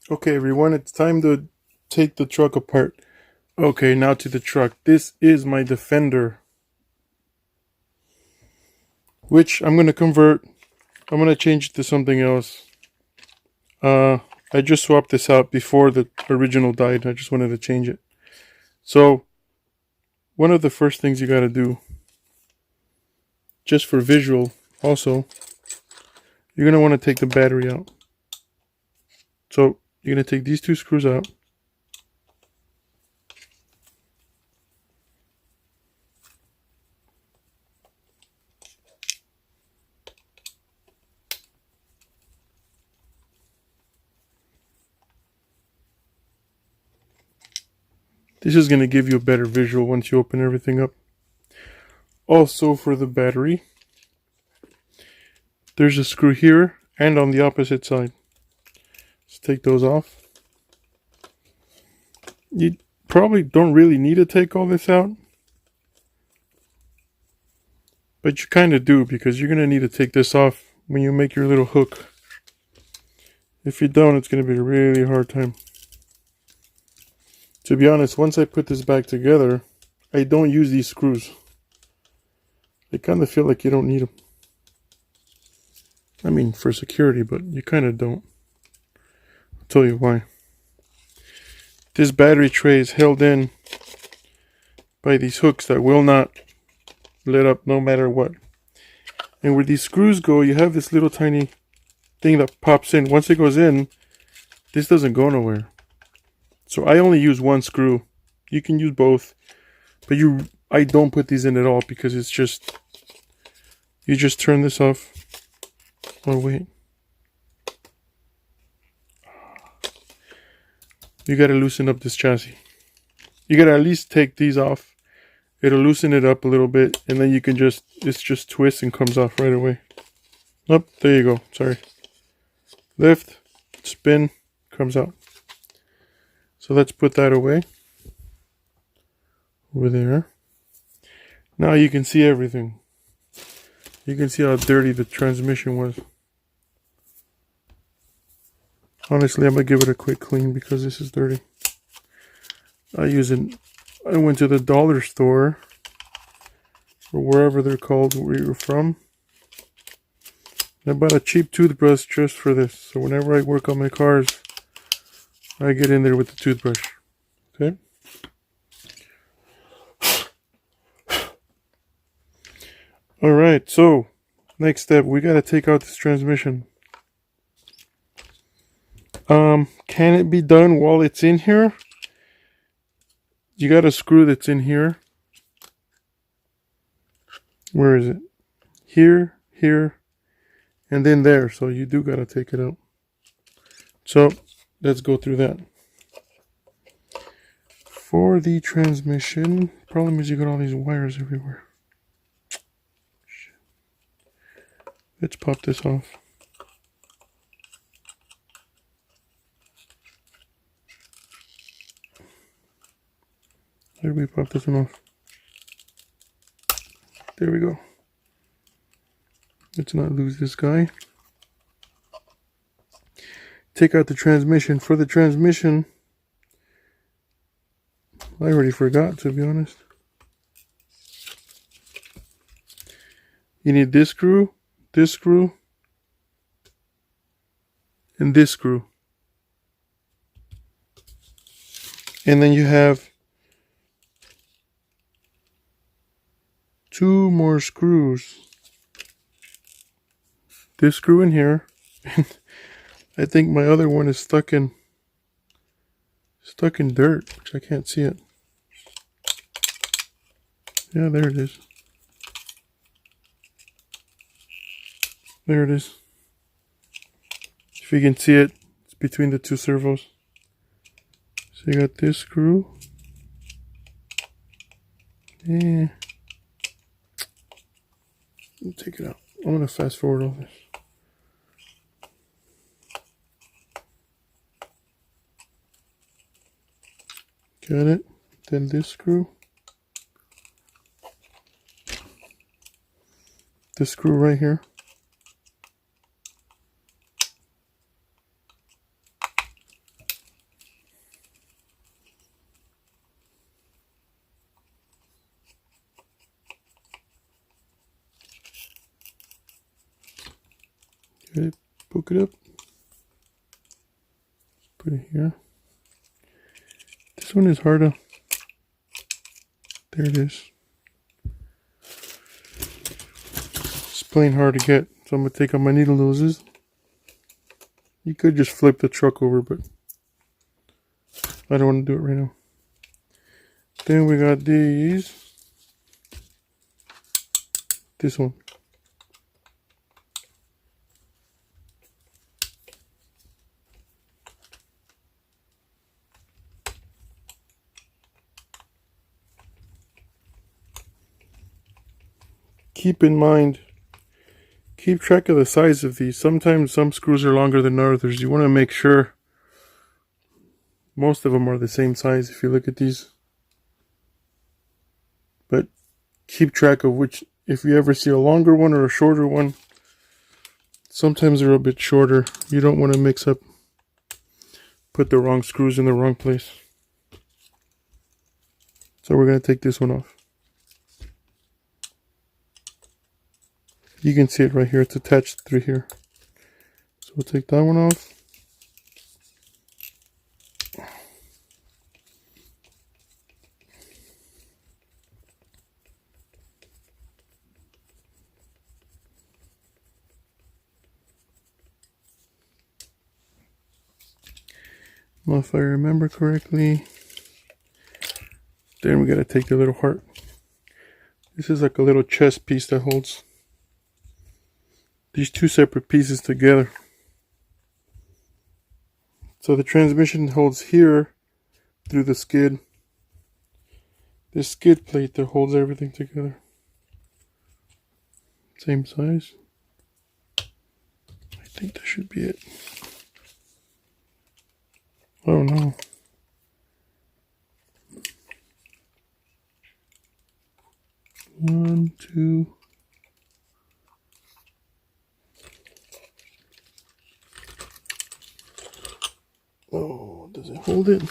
Okay, everyone, it's time to take the truck apart. Okay, now to the truck. This is my Defender, which I'm going to convert. I'm going to change it to something else. Uh, I just swapped this out before the original died. I just wanted to change it. So, one of the first things you got to do, just for visual, also, you're going to want to take the battery out. So, you're going to take these two screws out. This is going to give you a better visual once you open everything up. Also, for the battery, there's a screw here and on the opposite side. Let's take those off. You probably don't really need to take all this out, but you kind of do, because you're going to need to take this off when you make your little hook. If you don't, it's going to be a really hard time. To be honest, once I put this back together, I don't use these screws. I kind of feel like you don't need them. I mean, for security, but you kind of don't. I'll tell you why. This battery tray is held in by these hooks that will not let up no matter what. And where these screws go, you have this little tiny thing that pops in. Once it goes in, this doesn't go nowhere. So I only use one screw. You can use both, but I don't put these in at all, because it's just, you just turn this off. Oh wait. You gotta loosen up this chassis. You gotta at least take these off. It'll loosen it up a little bit, and then you can it's just twists and comes off right away. Oh, there you go. Sorry. Lift, spin, comes out. So let's put that away. Over there. Now you can see everything. You can see how dirty the transmission was. Honestly, I'm going to give it a quick clean because this is dirty. I went to the dollar store, or wherever they're called, where you're from. I bought a cheap toothbrush just for this. So whenever I work on my cars, I get in there with the toothbrush. Okay? Alright, so next step, we got to take out this transmission. Can it be done while it's in here? You got a screw that's in here. Where is it? Here, here, and then there. So you do got to take it out. So let's go through that. For the transmission, problem is you got all these wires everywhere. Let's pop this off. How do we pop this one off? There we go. Let's not lose this guy. Take out the transmission. For the transmission, I already forgot, to be honest. You need this screw, and this screw. And then you have 2 more screws. This screw in here. I think my other one is stuck in dirt, which I can't see it. Yeah, there it is. There it is. If you can see it, it's between the 2 servos. So you got this screw. Yeah. Take it out. I'm going to fast forward all this. Got it. Then this screw. This screw right here. Get it, poke it up. Put it here. This one is hard to... There it is. It's plain hard to get. So I'm going to take out my needle noses. You could just flip the truck over, but I don't want to do it right now. Then we got these. This one. Keep in mind, keep track of the size of these. Sometimes some screws are longer than others. You want to make sure most of them are the same size if you look at these. But keep track of which, if you ever see a longer one or a shorter one, sometimes they're a bit shorter. You don't want to mix up, put the wrong screws in the wrong place. So we're going to take this one off. You can see it right here. It's attached through here. So we'll take that one off. Well, if I remember correctly, then we got to take the little heart. This is like a little chest piece that holds these two separate pieces together. So the transmission holds here through the skid. This skid plate that holds everything together. Same size. I think that should be it. Oh no. One, two. Oh, does it hold it?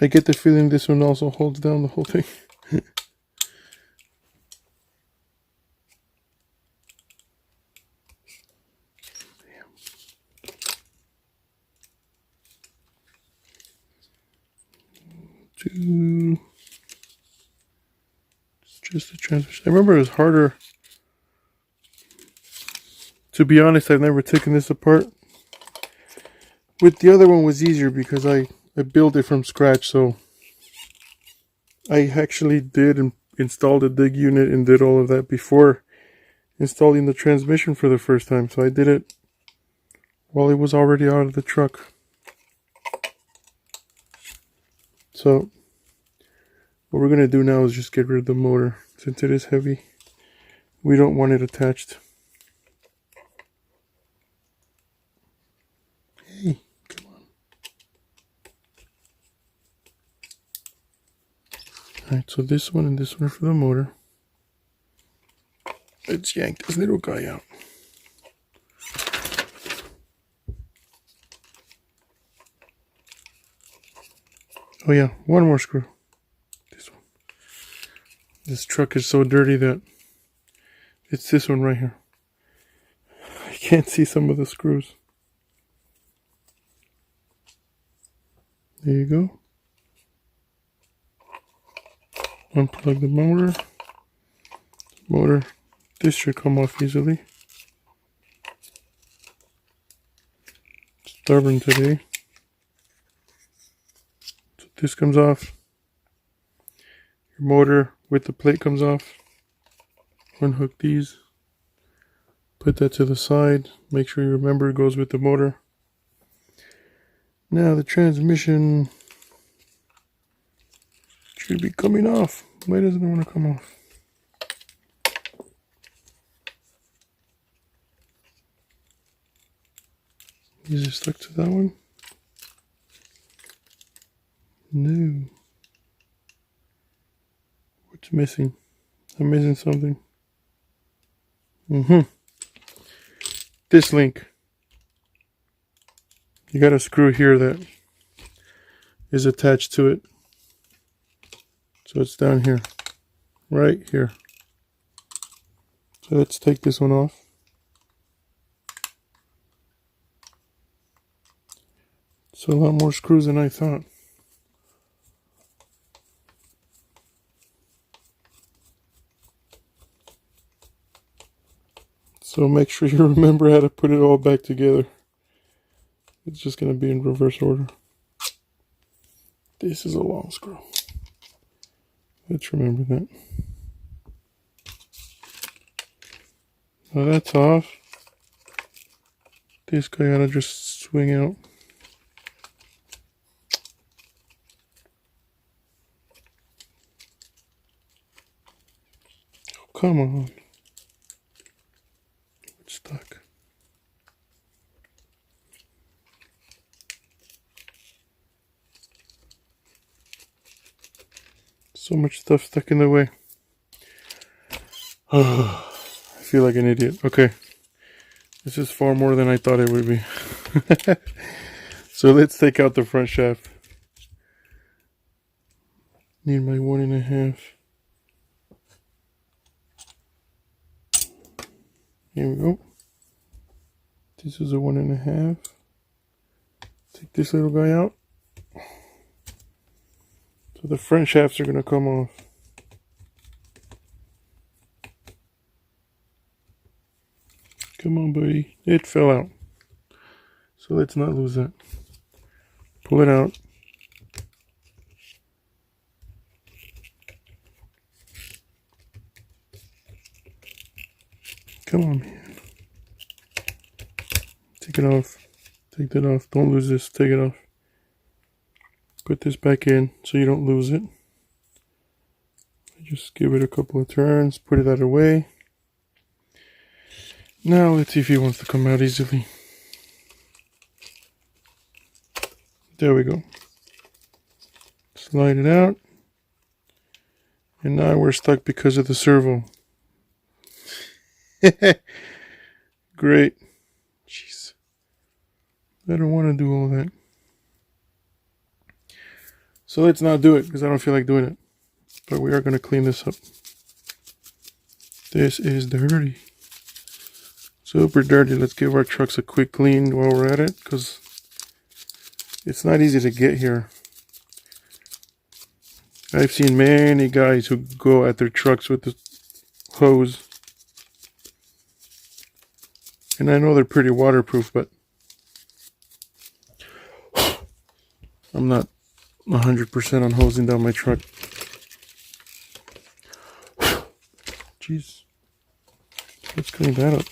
I get the feeling this one also holds down the whole thing. Two. It's just the transmission. I remember it was harder. To be honest, I've never taken this apart. With the other one was easier because I built it from scratch, so I actually did install the dig unit and did all of that before installing the transmission for the first time. So I did it while it was already out of the truck. So what we're going to do now is just get rid of the motor. Since it is heavy, we don't want it attached. Hey, come on. Alright, so this one and this one are for the motor. Let's yank this little guy out. Oh yeah, one more screw. This one. This truck is so dirty that it's this one right here. I can't see some of the screws. There you go. Unplug the motor. This should come off easily. Stubborn today. So this comes off. Your motor with the plate comes off. Unhook these. Put that to the side. Make sure you remember it goes with the motor. Now the transmission should be coming off. Why doesn't it want to come off? Is it stuck to that one? No. What's missing? I'm missing something. This link. You got a screw here that is attached to it. So it's down here. Right here. So let's take this one off. So a lot more screws than I thought. So make sure you remember how to put it all back together. It's just going to be in reverse order. This is a long screw. Let's remember that. Now that's off. This guy ought to just swing out. Oh, come on. It's stuck. So much stuff stuck in the way. Oh, I feel like an idiot. Okay. This is far more than I thought it would be. So let's take out the front shaft. Need my 1.5. Here we go. This is a 1.5. Take this little guy out. So the front shafts are going to come off. Come on, buddy. It fell out. So let's not lose that. Pull it out. Come on, man. Take it off. Take that off. Don't lose this. Take it off. Put this back in so you don't lose it. Just give it a couple of turns. Put it out of the way. Now let's see if he wants to come out easily. There we go. Slide it out. And now we're stuck because of the servo. Great. Jeez. I don't want to do all that. So let's not do it because I don't feel like doing it. But we are going to clean this up. This is dirty. Super dirty. Let's give our trucks a quick clean while we're at it, because it's not easy to get here. I've seen many guys who go at their trucks with the hose. And I know they're pretty waterproof, but I'm not 100% on hosing down my truck. Jeez. Let's clean that up.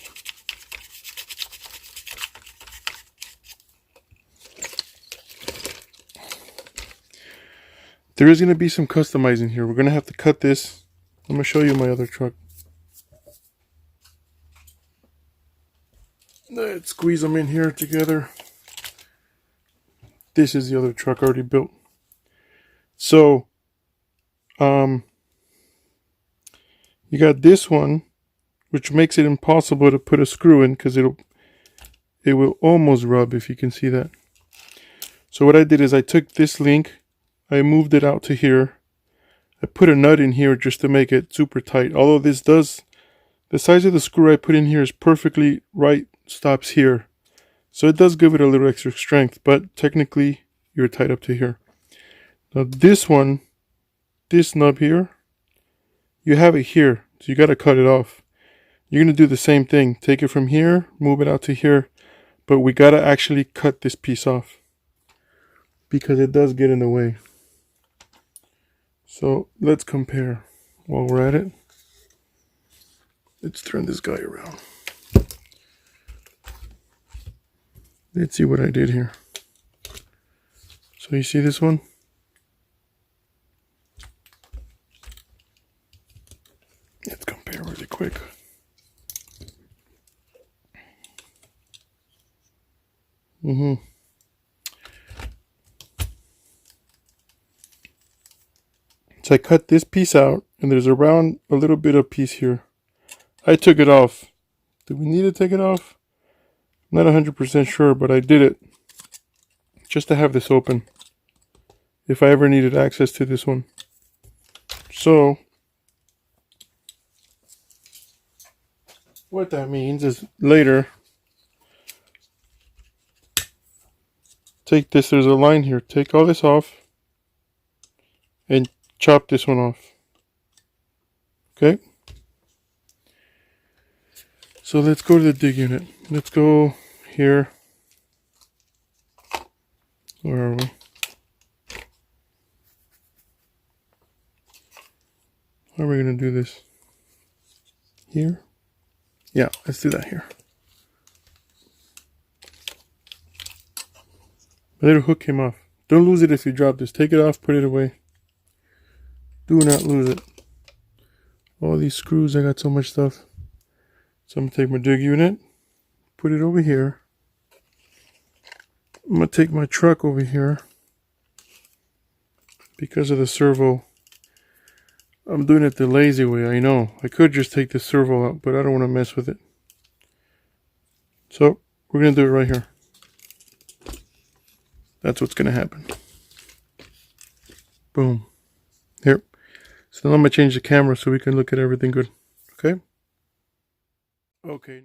There is going to be some customizing here. We're going to have to cut this. I'm going to show you my other truck. Let's squeeze them in here together. This is the other truck already built. So, you got this one, which makes it impossible to put a screw in because it will almost rub, if you can see that. So what I did is I took this link, I moved it out to here. I put a nut in here just to make it super tight. Although this does, the size of the screw I put in here is perfectly right, stops here. So it does give it a little extra strength, but technically you're tight up to here. Now this one, this nub here, you have it here. So you got to cut it off. You're going to do the same thing. Take it from here, move it out to here. But we got to actually cut this piece off, because it does get in the way. So let's compare while we're at it. Let's turn this guy around. Let's see what I did here. So you see this one? Let's compare really quick. So I cut this piece out, and there's around a little bit of piece here. I took it off. Do we need to take it off? I'm not 100% sure, but I did it just to have this open if I ever needed access to this one. So What that means is later, take this, there's a line here, take all this off and chop this one off. Okay? So let's go to the dig unit. Let's go here. Where are we? How are we going to do this? Here? Yeah, let's do that here. The little hook came off. Don't lose it if you drop this. Take it off, put it away. Do not lose it. All these screws, I got so much stuff. So I'm going to take my dig unit, put it over here. I'm going to take my truck over here. Because of the servo, I'm doing it the lazy way, I know. I could just take the servo out, but I don't want to mess with it. So, we're going to do it right here. That's what's going to happen. Boom. Here. So now I'm going to change the camera so we can look at everything good. Okay? Okay.